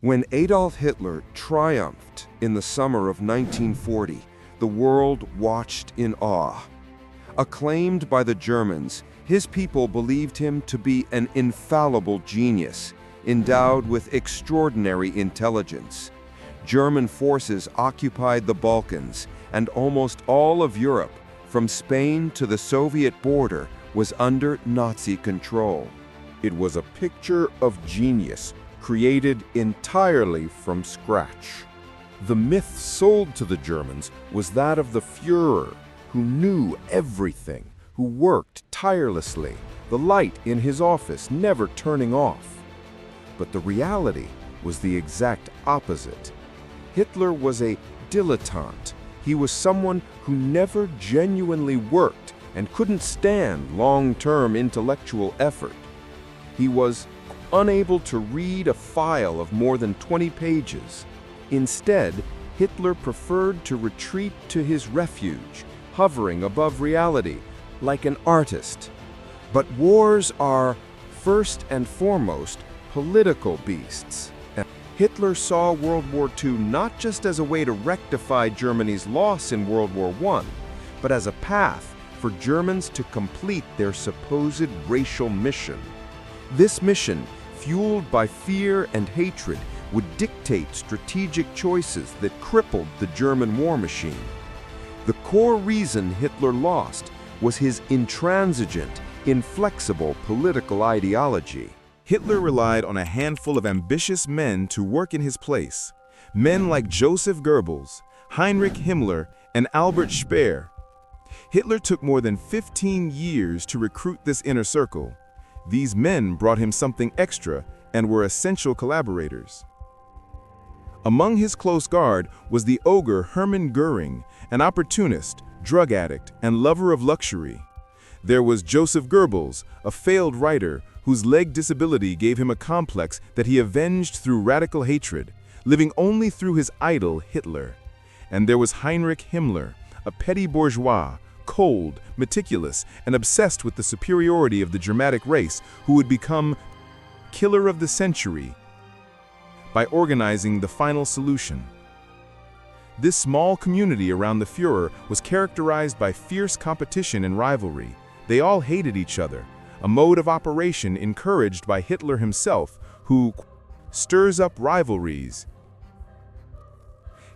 When Adolf Hitler triumphed in the summer of 1940, the world watched in awe. Acclaimed by the Germans, his people believed him to be an infallible genius, endowed with extraordinary intelligence. German forces occupied the Balkans, and almost all of Europe, from Spain to the Soviet border, was under Nazi control. It was a picture of genius, created entirely from scratch. The myth sold to the Germans was that of the Führer, who knew everything, who worked tirelessly, the light in his office never turning off. But the reality was the exact opposite. Hitler was a dilettante. He was someone who never genuinely worked and couldn't stand long-term intellectual effort. He was unable to read a file of more than 20 pages. Instead, Hitler preferred to retreat to his refuge, hovering above reality, like an artist. But wars are, first and foremost, political beasts. Hitler saw World War II not just as a way to rectify Germany's loss in World War I, but as a path for Germans to complete their supposed racial mission. This mission, fueled by fear and hatred, would dictate strategic choices that crippled the German war machine. The core reason Hitler lost was his intransigent, inflexible political ideology. Hitler relied on a handful of ambitious men to work in his place. Men like Joseph Goebbels, Heinrich Himmler, and Albert Speer. Hitler took more than 15 years to recruit this inner circle. These men brought him something extra and were essential collaborators. Among his close guard was the ogre Hermann Göring, an opportunist, drug addict, and lover of luxury. There was Joseph Goebbels, a failed writer whose leg disability gave him a complex that he avenged through radical hatred, living only through his idol Hitler. And there was Heinrich Himmler, a petty bourgeois, cold, meticulous, and obsessed with the superiority of the Germanic race, who would become killer of the century by organizing the final solution. This small community around the Führer was characterized by fierce competition and rivalry. They all hated each other, a mode of operation encouraged by Hitler himself, who stirs up rivalries.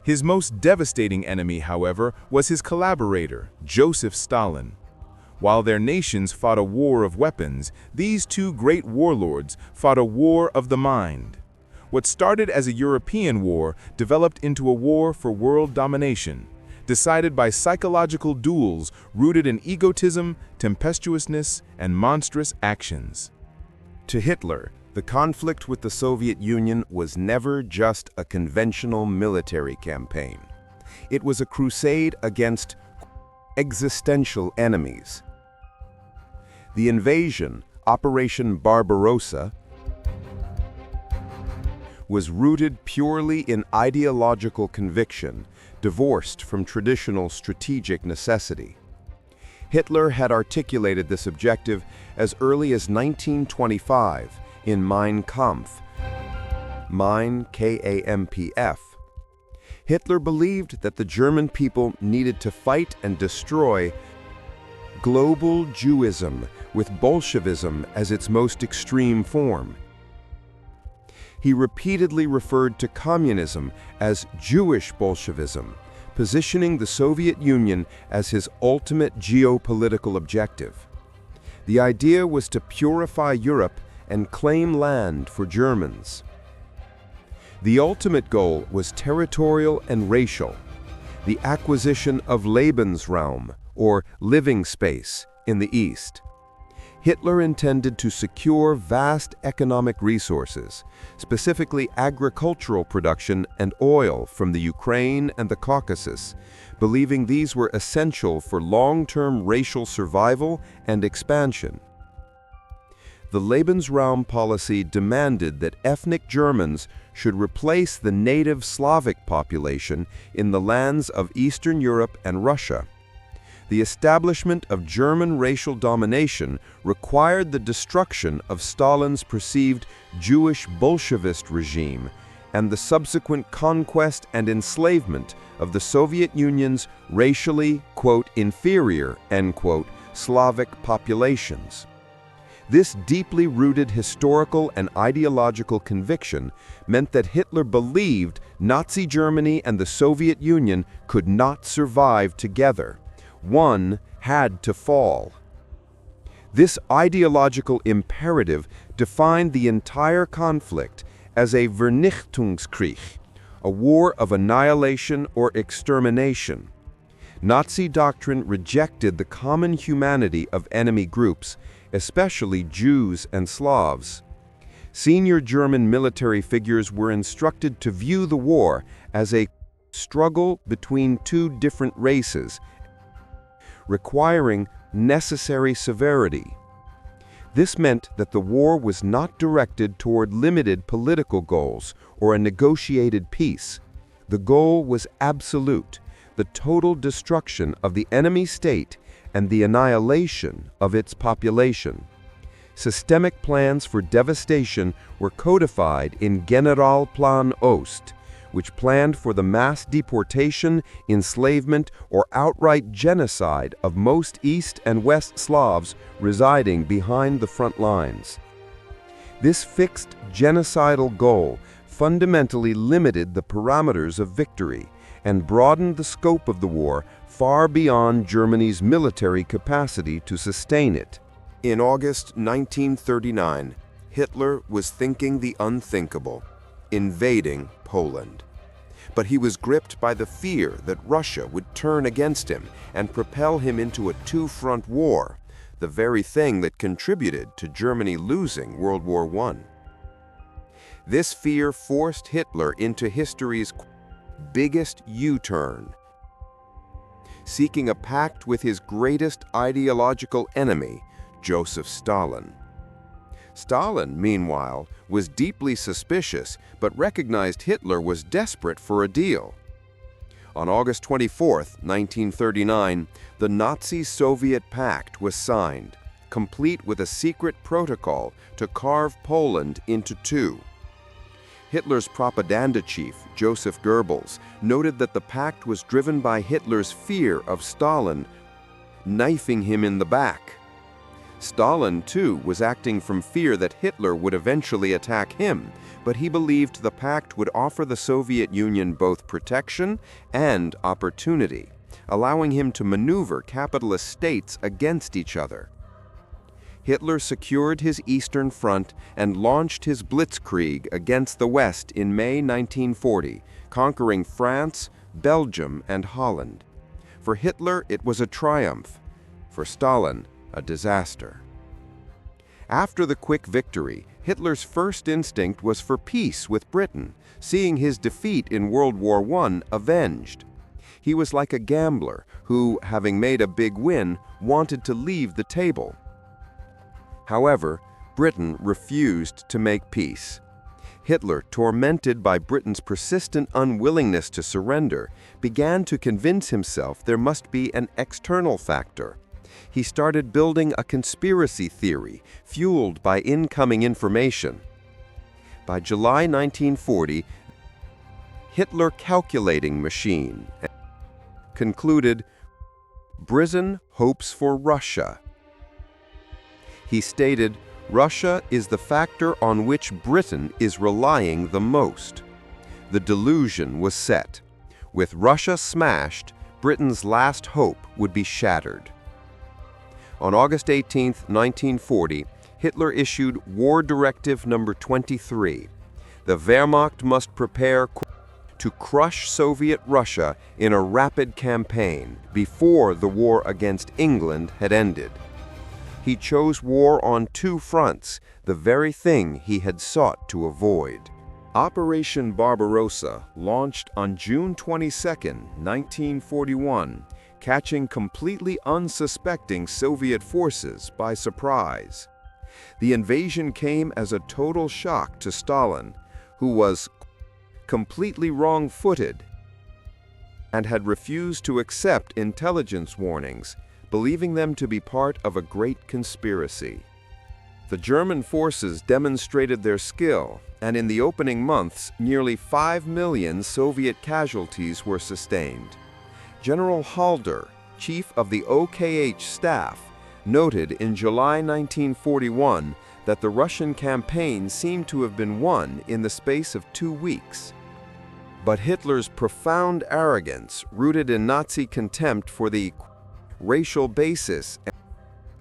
His most devastating enemy, however, was his collaborator, Joseph Stalin. While their nations fought a war of weapons, these two great warlords fought a war of the mind. What started as a European war developed into a war for world domination, decided by psychological duels rooted in egotism, tempestuousness, and monstrous actions. To Hitler, the conflict with the Soviet Union was never just a conventional military campaign. It was a crusade against existential enemies. The invasion, Operation Barbarossa, was rooted purely in ideological conviction, divorced from traditional strategic necessity. Hitler had articulated this objective as early as 1925 in Mein Kampf, Mein, K-A-M-P-F. Hitler believed that the German people needed to fight and destroy global Jewism, with Bolshevism as its most extreme form. He repeatedly referred to communism as Jewish Bolshevism, positioning the Soviet Union as his ultimate geopolitical objective. The idea was to purify Europe and claim land for Germans. The ultimate goal was territorial and racial, the acquisition of Lebensraum, or living space, in the East. Hitler intended to secure vast economic resources, specifically agricultural production and oil from the Ukraine and the Caucasus, believing these were essential for long-term racial survival and expansion. The Lebensraum policy demanded that ethnic Germans should replace the native Slavic population in the lands of Eastern Europe and Russia. The establishment of German racial domination required the destruction of Stalin's perceived Jewish Bolshevist regime and the subsequent conquest and enslavement of the Soviet Union's racially, quote, inferior, end quote, Slavic populations. This deeply rooted historical and ideological conviction meant that Hitler believed Nazi Germany and the Soviet Union could not survive together. One had to fall. This ideological imperative defined the entire conflict as a Vernichtungskrieg, a war of annihilation or extermination. Nazi doctrine rejected the common humanity of enemy groups, especially Jews and Slavs. Senior German military figures were instructed to view the war as a struggle between two different races, requiring necessary severity. This meant that the war was not directed toward limited political goals or a negotiated peace. The goal was absolute, the total destruction of the enemy state and the annihilation of its population. Systemic plans for devastation were codified in Generalplan Ost, which planned for the mass deportation, enslavement, or outright genocide of most East and West Slavs residing behind the front lines. This fixed genocidal goal fundamentally limited the parameters of victory and broadened the scope of the war far beyond Germany's military capacity to sustain it. In August 1939, Hitler was thinking the unthinkable, invading Poland. But he was gripped by the fear that Russia would turn against him and propel him into a two-front war, the very thing that contributed to Germany losing World War I. This fear forced Hitler into history's biggest U-turn, seeking a pact with his greatest ideological enemy, Joseph Stalin. Stalin, meanwhile, was deeply suspicious but recognized Hitler was desperate for a deal. On August 24, 1939, the Nazi-Soviet pact was signed, complete with a secret protocol to carve Poland into two. Hitler's propaganda chief, Joseph Goebbels, noted that the pact was driven by Hitler's fear of Stalin knifing him in the back. Stalin, too, was acting from fear that Hitler would eventually attack him, but he believed the pact would offer the Soviet Union both protection and opportunity, allowing him to maneuver capitalist states against each other. Hitler secured his Eastern Front and launched his blitzkrieg against the West in May 1940, conquering France, Belgium, and Holland. For Hitler, it was a triumph. For Stalin, a disaster. After the quick victory, Hitler's first instinct was for peace with Britain, seeing his defeat in World War I avenged. He was like a gambler who, having made a big win, wanted to leave the table. However, Britain refused to make peace. Hitler, tormented by Britain's persistent unwillingness to surrender, began to convince himself there must be an external factor. He started building a conspiracy theory fueled by incoming information. By July 1940, Hitler calculating machine concluded, Britain hopes for Russia. He stated, Russia is the factor on which Britain is relying the most. The delusion was set. With Russia smashed, Britain's last hope would be shattered. On August 18, 1940, Hitler issued War Directive No. 23. The Wehrmacht must prepare to crush Soviet Russia in a rapid campaign before the war against England had ended. He chose war on two fronts, the very thing he had sought to avoid. Operation Barbarossa launched on June 22, 1941, catching completely unsuspecting Soviet forces by surprise. The invasion came as a total shock to Stalin, who was completely wrong-footed and had refused to accept intelligence warnings, believing them to be part of a great conspiracy. The German forces demonstrated their skill, and in the opening months, nearly 5 million Soviet casualties were sustained. General Halder, chief of the OKH staff, noted in July 1941 that the Russian campaign seemed to have been won in the space of 2 weeks. But Hitler's profound arrogance, rooted in Nazi contempt for the racial basis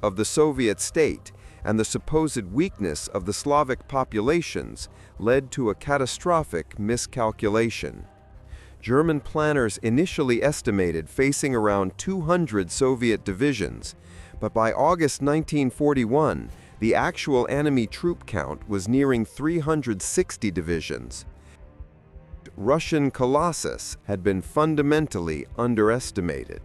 of the Soviet state and the supposed weakness of the Slavic populations, led to a catastrophic miscalculation. German planners initially estimated facing around 200 Soviet divisions, but by August 1941, the actual enemy troop count was nearing 360 divisions. Russian colossus had been fundamentally underestimated.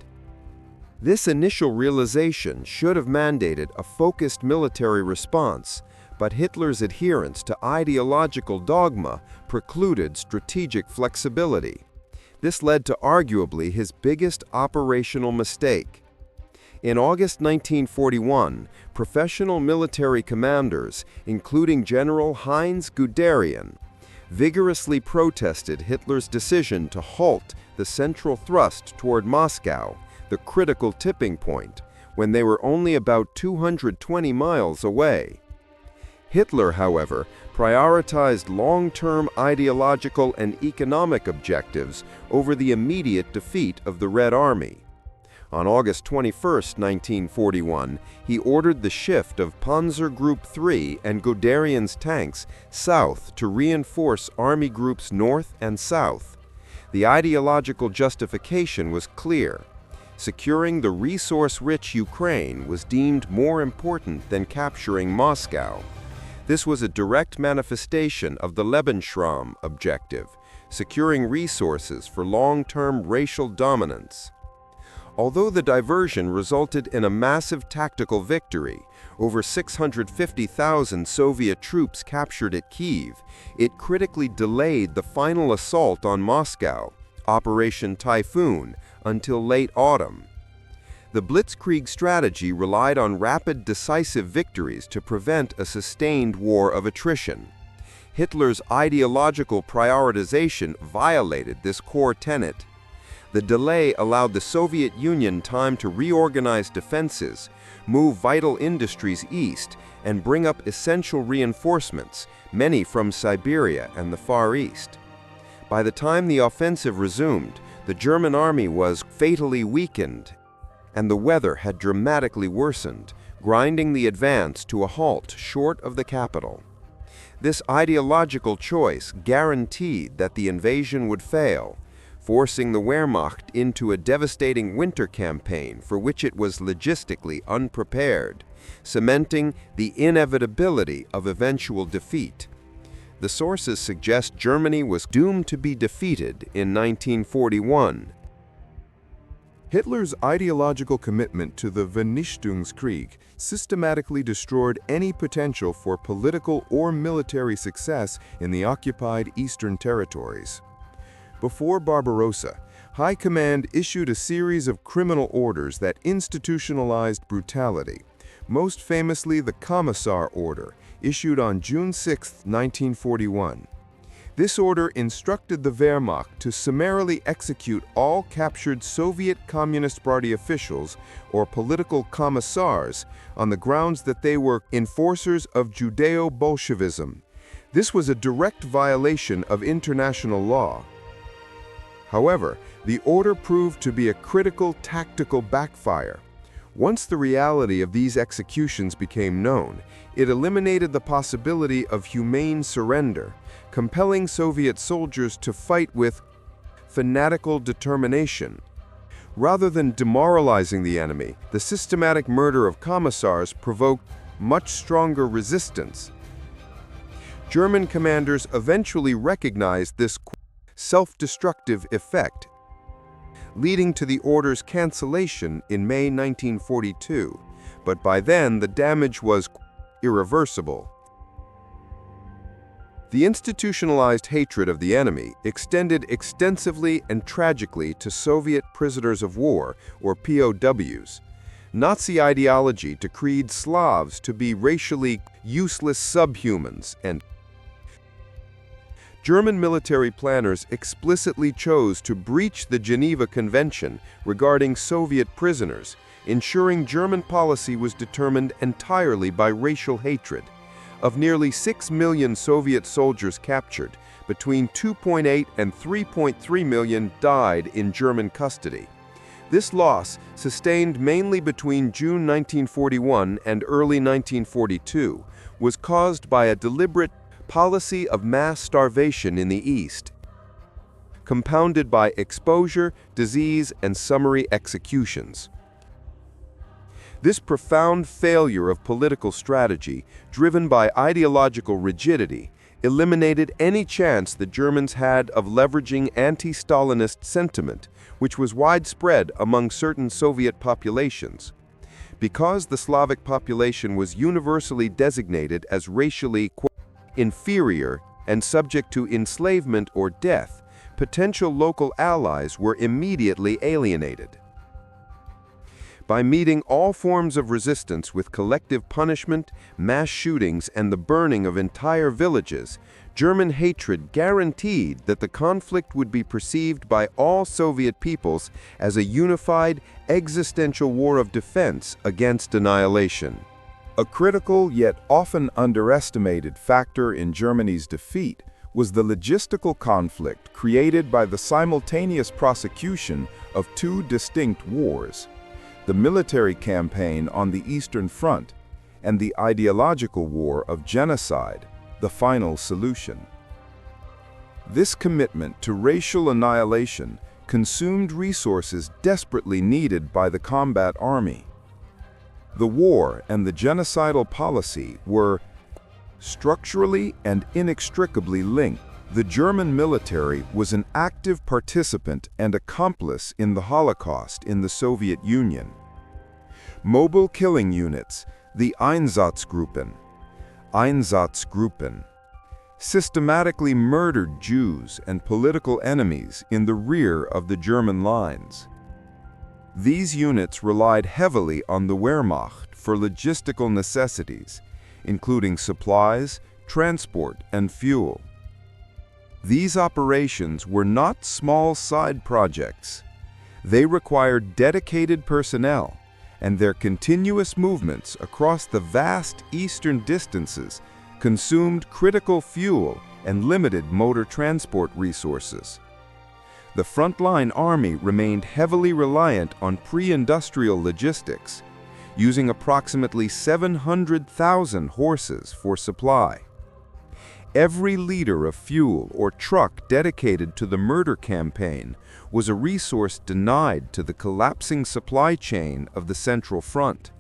This initial realization should have mandated a focused military response, but Hitler's adherence to ideological dogma precluded strategic flexibility. This led to arguably his biggest operational mistake. In August 1941, professional military commanders, including General Heinz Guderian, vigorously protested Hitler's decision to halt the central thrust toward Moscow, the critical tipping point, when they were only about 220 miles away. Hitler, however, prioritized long-term ideological and economic objectives over the immediate defeat of the Red Army. On August 21, 1941, he ordered the shift of Panzer Group 3 and Guderian's tanks south to reinforce Army Groups North and South. The ideological justification was clear. Securing the resource-rich Ukraine was deemed more important than capturing Moscow. This was a direct manifestation of the Lebensraum objective, securing resources for long-term racial dominance. Although the diversion resulted in a massive tactical victory, over 650,000 Soviet troops captured at Kyiv, it critically delayed the final assault on Moscow, Operation Typhoon, until late autumn. The Blitzkrieg strategy relied on rapid, decisive victories to prevent a sustained war of attrition. Hitler's ideological prioritization violated this core tenet. The delay allowed the Soviet Union time to reorganize defenses, move vital industries east, and bring up essential reinforcements, many from Siberia and the Far East. By the time the offensive resumed, the German army was fatally weakened, and the weather had dramatically worsened, grinding the advance to a halt short of the capital. This ideological choice guaranteed that the invasion would fail, forcing the Wehrmacht into a devastating winter campaign for which it was logistically unprepared, cementing the inevitability of eventual defeat. The sources suggest Germany was doomed to be defeated in 1941. Hitler's ideological commitment to the Vernichtungskrieg systematically destroyed any potential for political or military success in the occupied Eastern territories. Before Barbarossa, High Command issued a series of criminal orders that institutionalized brutality, most famously the Commissar Order, issued on June 6, 1941. This order instructed the Wehrmacht to summarily execute all captured Soviet Communist Party officials or political commissars on the grounds that they were enforcers of Judeo-Bolshevism. This was a direct violation of international law. However, the order proved to be a critical tactical backfire. Once the reality of these executions became known, it eliminated the possibility of humane surrender, compelling Soviet soldiers to fight with fanatical determination. Rather than demoralizing the enemy, the systematic murder of commissars provoked much stronger resistance. German commanders eventually recognized this self-destructive effect, leading to the order's cancellation in May 1942, but by then the damage was irreversible. The institutionalized hatred of the enemy extended extensively and tragically to Soviet prisoners of war, or POWs. Nazi ideology decreed Slavs to be racially useless subhumans, and German military planners explicitly chose to breach the Geneva Convention regarding Soviet prisoners, ensuring German policy was determined entirely by racial hatred. Of nearly 6 million Soviet soldiers captured, between 2.8 and 3.3 million died in German custody. This loss, sustained mainly between June 1941 and early 1942, was caused by a deliberate policy of mass starvation in the East, compounded by exposure, disease, and summary executions. This profound failure of political strategy, driven by ideological rigidity, eliminated any chance the Germans had of leveraging anti-Stalinist sentiment, which was widespread among certain Soviet populations. Because the Slavic population was universally designated as racially inferior and subject to enslavement or death, potential local allies were immediately alienated. By meeting all forms of resistance with collective punishment, mass shootings, and the burning of entire villages, German hatred guaranteed that the conflict would be perceived by all Soviet peoples as a unified, existential war of defense against annihilation. A critical yet often underestimated factor in Germany's defeat was the logistical conflict created by the simultaneous prosecution of two distinct wars: the military campaign on the Eastern Front and the ideological war of genocide, the final solution. This commitment to racial annihilation consumed resources desperately needed by the combat army. The war and the genocidal policy were structurally and inextricably linked. The German military was an active participant and accomplice in the Holocaust in the Soviet Union. Mobile killing units, the Einsatzgruppen, systematically murdered Jews and political enemies in the rear of the German lines. These units relied heavily on the Wehrmacht for logistical necessities, including supplies, transport, and fuel. These operations were not small side projects. They required dedicated personnel, and their continuous movements across the vast eastern distances consumed critical fuel and limited motor transport resources. The frontline army remained heavily reliant on pre-industrial logistics, using approximately 700,000 horses for supply. Every liter of fuel or truck dedicated to the murder campaign was a resource denied to the collapsing supply chain of the Central Front.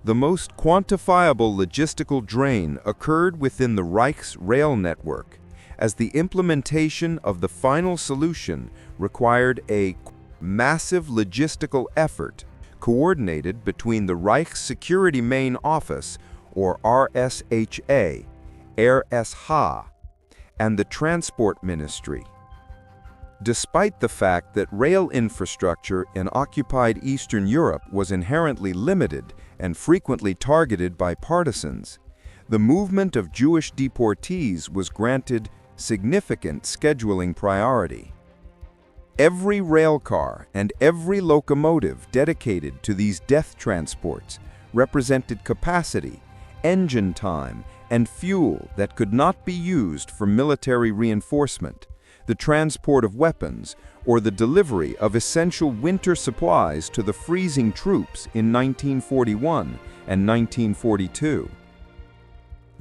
The most quantifiable logistical drain occurred within the Reich's rail network, as the implementation of the final solution required a massive logistical effort coordinated between the Reich's Security Main Office, or RSHA, RSH, and the Transport Ministry. Despite the fact that rail infrastructure in occupied Eastern Europe was inherently limited and frequently targeted by partisans, the movement of Jewish deportees was granted significant scheduling priority. Every railcar and every locomotive dedicated to these death transports represented capacity, engine time, and fuel that could not be used for military reinforcement, the transport of weapons, or the delivery of essential winter supplies to the freezing troops in 1941 and 1942.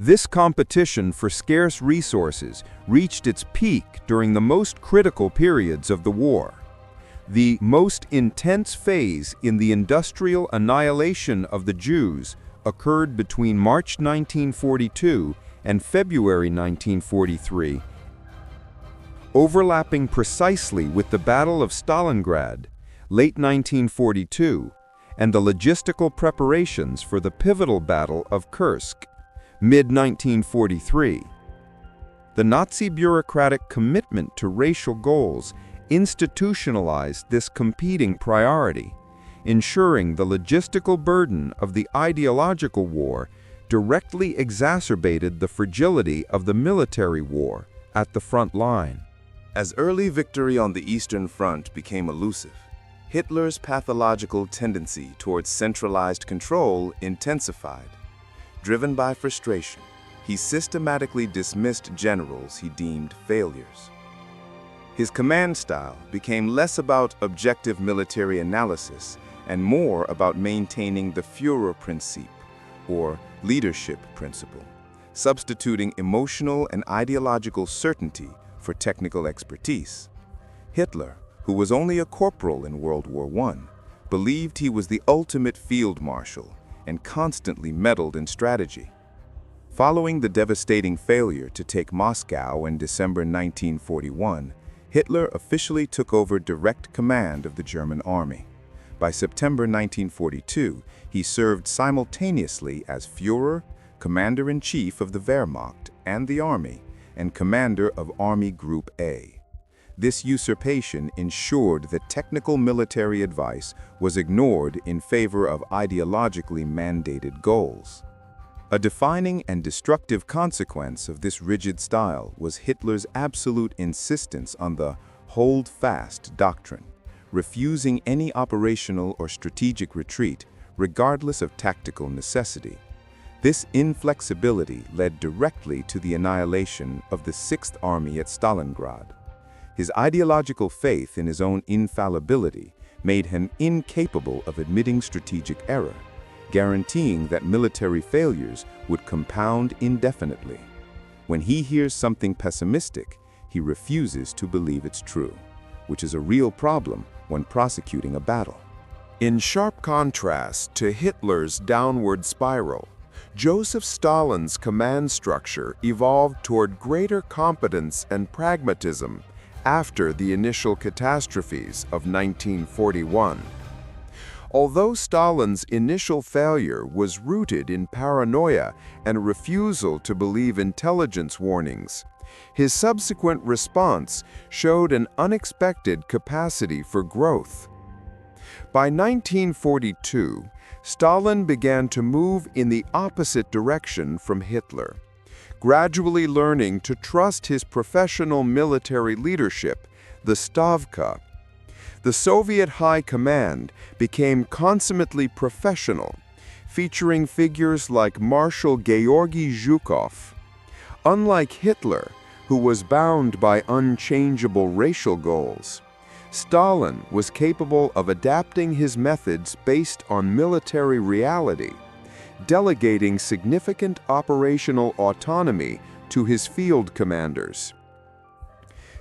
This competition for scarce resources reached its peak during the most critical periods of the war. The most intense phase in the industrial annihilation of the Jews occurred between March 1942 and February 1943, overlapping precisely with the Battle of Stalingrad, late 1942, and the logistical preparations for the pivotal Battle of Kursk, mid-1943. The Nazi bureaucratic commitment to racial goals institutionalized this competing priority, ensuring the logistical burden of the ideological war directly exacerbated the fragility of the military war at the front line. As early victory on the Eastern Front became elusive, Hitler's pathological tendency towards centralized control intensified. Driven by frustration, he systematically dismissed generals he deemed failures. His command style became less about objective military analysis and more about maintaining the Führer principle, or leadership principle, substituting emotional and ideological certainty for technical expertise. Hitler, who was only a corporal in World War I, believed he was the ultimate field marshal and constantly meddled in strategy. Following the devastating failure to take Moscow in December 1941, Hitler officially took over direct command of the German army. By September 1942, he served simultaneously as Führer, Commander-in-Chief of the Wehrmacht and the Army, and Commander of Army Group A. This usurpation ensured that technical military advice was ignored in favor of ideologically mandated goals. A defining and destructive consequence of this rigid style was Hitler's absolute insistence on the hold fast doctrine, refusing any operational or strategic retreat, regardless of tactical necessity. This inflexibility led directly to the annihilation of the Sixth Army at Stalingrad. His ideological faith in his own infallibility made him incapable of admitting strategic error, guaranteeing that military failures would compound indefinitely. When he hears something pessimistic, he refuses to believe it's true, which is a real problem when prosecuting a battle. In sharp contrast to Hitler's downward spiral, Joseph Stalin's command structure evolved toward greater competence and pragmatism after the initial catastrophes of 1941. Although Stalin's initial failure was rooted in paranoia and a refusal to believe intelligence warnings, his subsequent response showed an unexpected capacity for growth. By 1942, Stalin began to move in the opposite direction from Hitler, gradually learning to trust his professional military leadership, the Stavka. The Soviet High Command became consummately professional, featuring figures like Marshal Georgy Zhukov. Unlike Hitler, who was bound by unchangeable racial goals, Stalin was capable of adapting his methods based on military reality, delegating significant operational autonomy to his field commanders.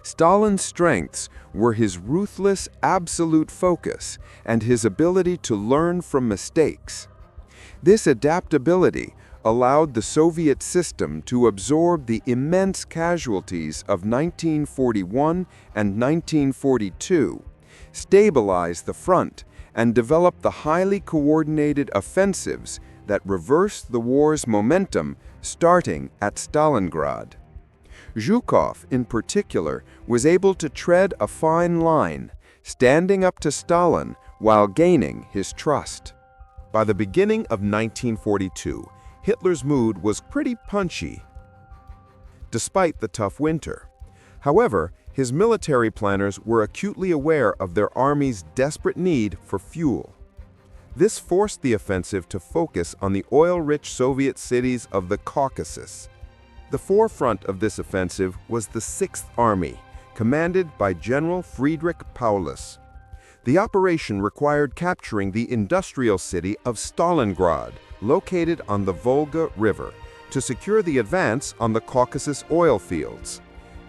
Stalin's strengths were his ruthless, absolute focus and his ability to learn from mistakes. This adaptability allowed the Soviet system to absorb the immense casualties of 1941 and 1942, stabilize the front, and develop the highly coordinated offensives that reversed the war's momentum starting at Stalingrad. Zhukov, in particular, was able to tread a fine line, standing up to Stalin while gaining his trust. By the beginning of 1942, Hitler's mood was pretty punchy, despite the tough winter. However, his military planners were acutely aware of their army's desperate need for fuel. This forced the offensive to focus on the oil-rich Soviet cities of the Caucasus. The forefront of this offensive was the Sixth Army, commanded by General Friedrich Paulus. The operation required capturing the industrial city of Stalingrad, located on the Volga River, to secure the advance on the Caucasus oil fields.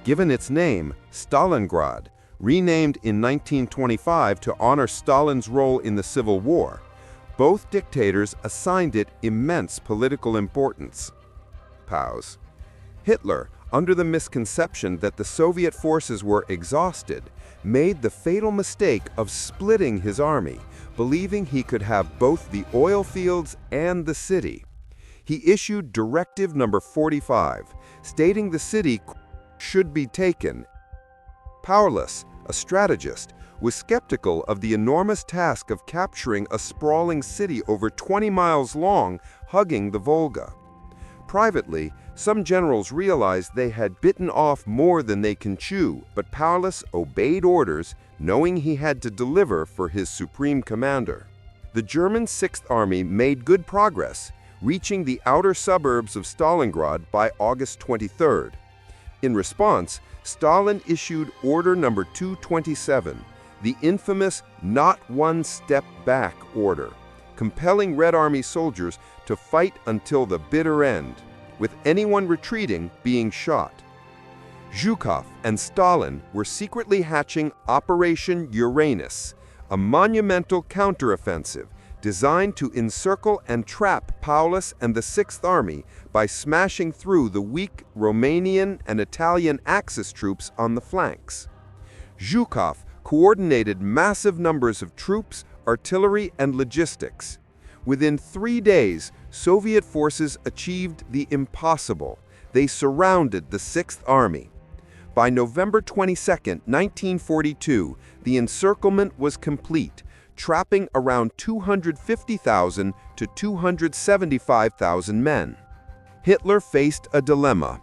Given its name, Stalingrad, renamed in 1925 to honor Stalin's role in the Civil War, both dictators assigned it immense political importance. Pause. Hitler, under the misconception that the Soviet forces were exhausted, made the fatal mistake of splitting his army, believing he could have both the oil fields and the city. He issued Directive Number 45, stating the city should be taken. Paulus, a strategist, was skeptical of the enormous task of capturing a sprawling city over 20 miles long, hugging the Volga. Privately, some generals realized they had bitten off more than they can chew, but Paulus obeyed orders, knowing he had to deliver for his supreme commander. The German Sixth Army made good progress, reaching the outer suburbs of Stalingrad by August 23rd. In response, Stalin issued Order Number 227, the infamous "not one step back" order, compelling Red Army soldiers to fight until the bitter end, with anyone retreating being shot. Zhukov and Stalin were secretly hatching Operation Uranus, a monumental counteroffensive designed to encircle and trap Paulus and the Sixth Army by smashing through the weak Romanian and Italian Axis troops on the flanks. Zhukov coordinated massive numbers of troops, artillery, and logistics. Within 3 days, Soviet forces achieved the impossible. They surrounded the Sixth Army. By November 22, 1942, the encirclement was complete, trapping around 250,000 to 275,000 men. Hitler faced a dilemma: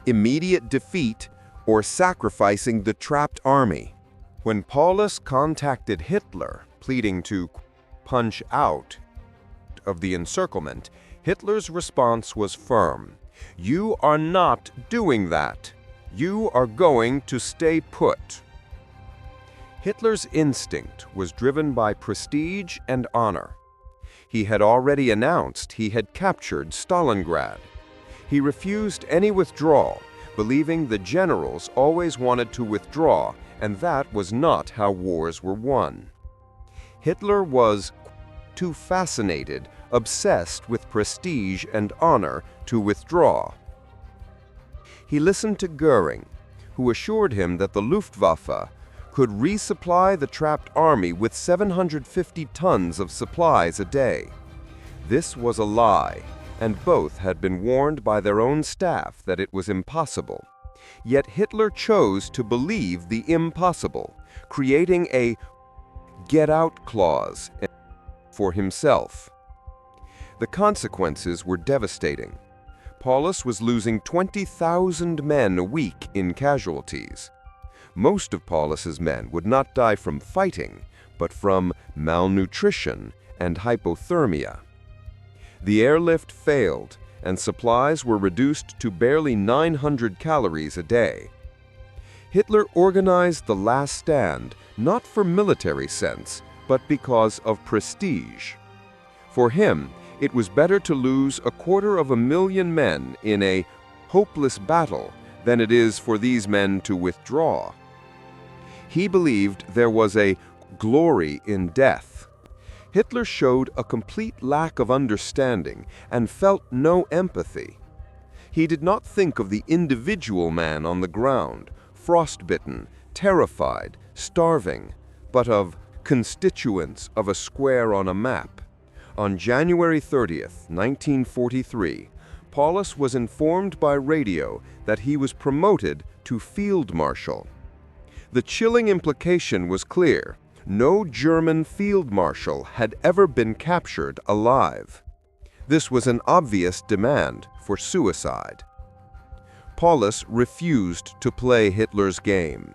immediate defeat or sacrificing the trapped army. When Paulus contacted Hitler, pleading to punch out of the encirclement, Hitler's response was firm: "You are not doing that. You are going to stay put." Hitler's instinct was driven by prestige and honor. He had already announced he had captured Stalingrad. He refused any withdrawal, believing the generals always wanted to withdraw, and that was not how wars were won. Hitler was too fascinated, obsessed with prestige and honor, to withdraw. He listened to Göring, who assured him that the Luftwaffe could resupply the trapped army with 750 tons of supplies a day. This was a lie, and both had been warned by their own staff that it was impossible. Yet Hitler chose to believe the impossible, creating a get-out clause for himself. The consequences were devastating. Paulus was losing 20,000 men a week in casualties. Most of Paulus's men would not die from fighting, but from malnutrition and hypothermia. The airlift failed, and supplies were reduced to barely 900 calories a day. Hitler organized the last stand not for military sense, but because of prestige. For him, it was better to lose 250,000 men in a hopeless battle than it is for these men to withdraw. He believed there was a glory in death. Hitler showed a complete lack of understanding and felt no empathy. He did not think of the individual man on the ground, frostbitten, terrified, starving, but of constituents of a square on a map. On January 30th, 1943, Paulus was informed by radio that he was promoted to Field Marshal. The chilling implication was clear: no German field marshal had ever been captured alive. This was an obvious demand for suicide. Paulus refused to play Hitler's game.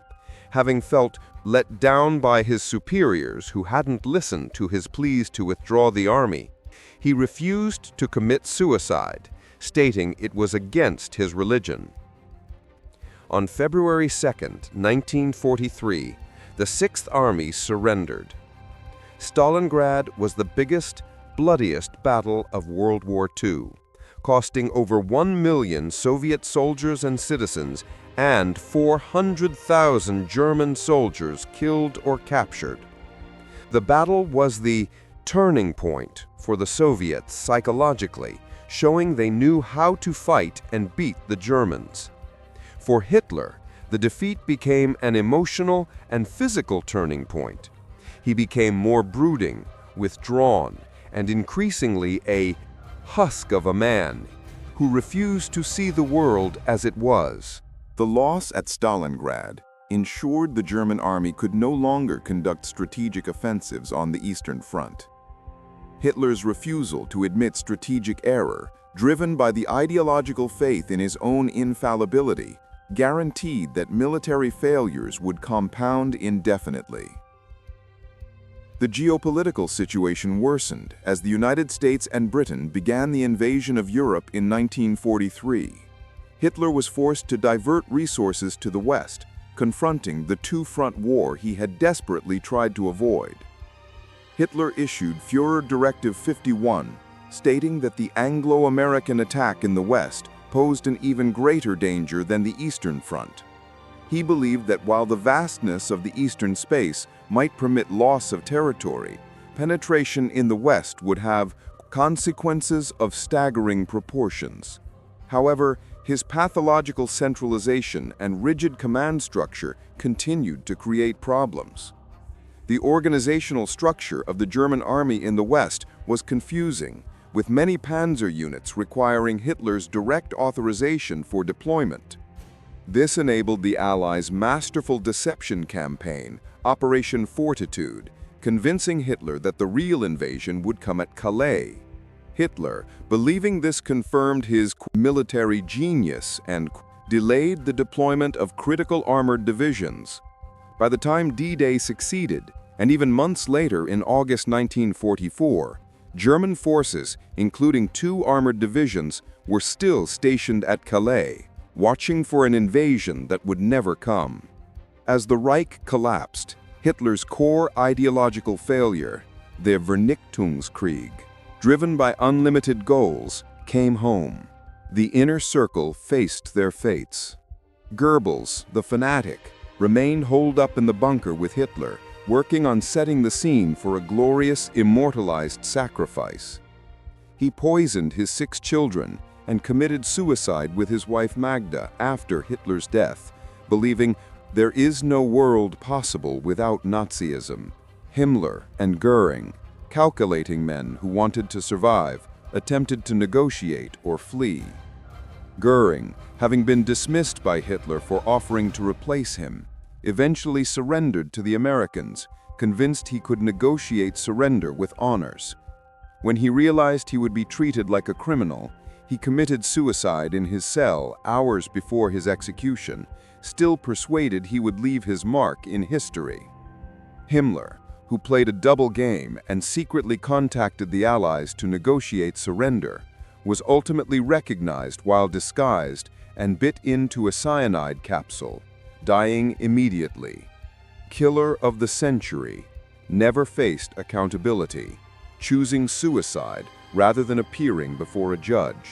Having felt let down by his superiors who hadn't listened to his pleas to withdraw the army, he refused to commit suicide, stating it was against his religion. On February 2nd, 1943, the Sixth Army surrendered. Stalingrad was the biggest, bloodiest battle of World War II, costing over 1 million Soviet soldiers and citizens and 400,000 German soldiers killed or captured. The battle was the turning point for the Soviets psychologically, showing they knew how to fight and beat the Germans. For Hitler, the defeat became an emotional and physical turning point. He became more brooding, withdrawn, and increasingly a husk of a man who refused to see the world as it was. The loss at Stalingrad ensured the German army could no longer conduct strategic offensives on the Eastern Front. Hitler's refusal to admit strategic error, driven by the ideological faith in his own infallibility, guaranteed that military failures would compound indefinitely. The geopolitical situation worsened as the United States and Britain began the invasion of Europe in 1943. Hitler was forced to divert resources to the West, confronting the two-front war he had desperately tried to avoid. Hitler issued Führer Directive 51, stating that the Anglo-American attack in the West posed an even greater danger than the Eastern Front. He believed that while the vastness of the eastern space might permit loss of territory, penetration in the West would have consequences of staggering proportions. However, his pathological centralization and rigid command structure continued to create problems. The organizational structure of the German army in the West was confusing, with many panzer units requiring Hitler's direct authorization for deployment. This enabled the Allies' masterful deception campaign, Operation Fortitude, convincing Hitler that the real invasion would come at Calais. Hitler, believing this confirmed his military genius and delayed the deployment of critical armored divisions. By the time D-Day succeeded, and even months later in August 1944, German forces, including 2 armored divisions, were still stationed at Calais, watching for an invasion that would never come. As the Reich collapsed, Hitler's core ideological failure, the Vernichtungskrieg, driven by unlimited goals, came home. The inner circle faced their fates. Goebbels, the fanatic, remained holed up in the bunker with Hitler, working on setting the scene for a glorious, immortalized sacrifice. He poisoned his 6 children and committed suicide with his wife Magda after Hitler's death, believing there is no world possible without Nazism. Himmler and Göring, calculating men who wanted to survive, attempted to negotiate or flee. Göring, having been dismissed by Hitler for offering to replace him, eventually surrendered to the Americans, convinced he could negotiate surrender with honors. When he realized he would be treated like a criminal, he committed suicide in his cell hours before his execution, still persuaded he would leave his mark in history. Himmler, who played a double game and secretly contacted the Allies to negotiate surrender, was ultimately recognized while disguised and bit into a cyanide capsule, dying immediately. Killer of the century, never faced accountability, choosing suicide rather than appearing before a judge.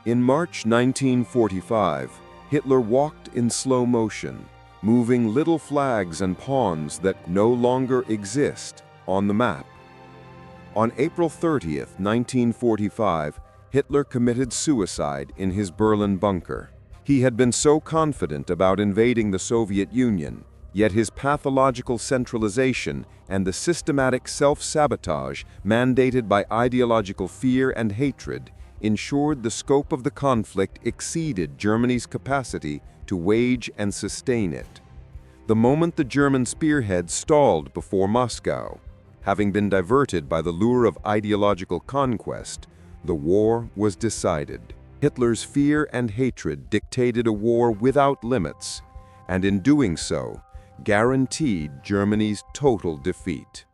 In March 1945, Hitler walked in slow motion, moving little flags and pawns that no longer exist on the map. On April 30th, 1945, Hitler committed suicide in his Berlin bunker. He had been so confident about invading the Soviet Union, yet his pathological centralization and the systematic self-sabotage mandated by ideological fear and hatred ensured the scope of the conflict exceeded Germany's capacity to wage and sustain it. The moment the German spearhead stalled before Moscow, having been diverted by the lure of ideological conquest, the war was decided. Hitler's fear and hatred dictated a war without limits, and in doing so, guaranteed Germany's total defeat.